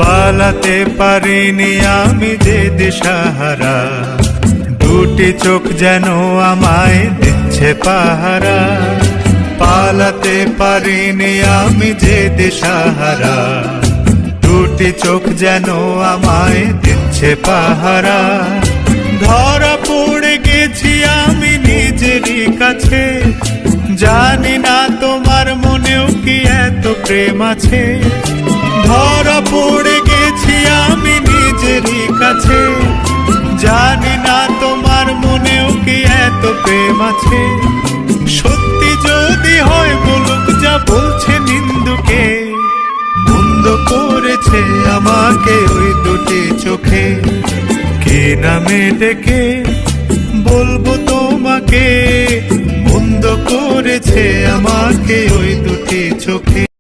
পালাতে পারিনি আমি যে দিশাহারা, দুটি চোখ যেন আমায় দিচ্ছে পাহারা। পালাতে পারিনি আমি যে দিশাহারা, দুটি চোখ যেন আমায় দিচ্ছে পাহারা। ধরা পড়ে গেছি আমি নিজেরই কাছে, জানি না তোমার মনেও কি এত প্রেম আছে। ধরা পড়ে গেছি আমি নিজেরই কাছে, জানি না তোমার মনেও কি এত প্রেম আছে। সত্যি যদি হয় বলুক যা বলছে নিন্দুকে, বন্ধ করেছে আমাকে ওই দুটি চোখে। কে নামে ডেকে বলবো তোমাকে, বন্ধ করেছে আমাকে ওই দুটি চোখে।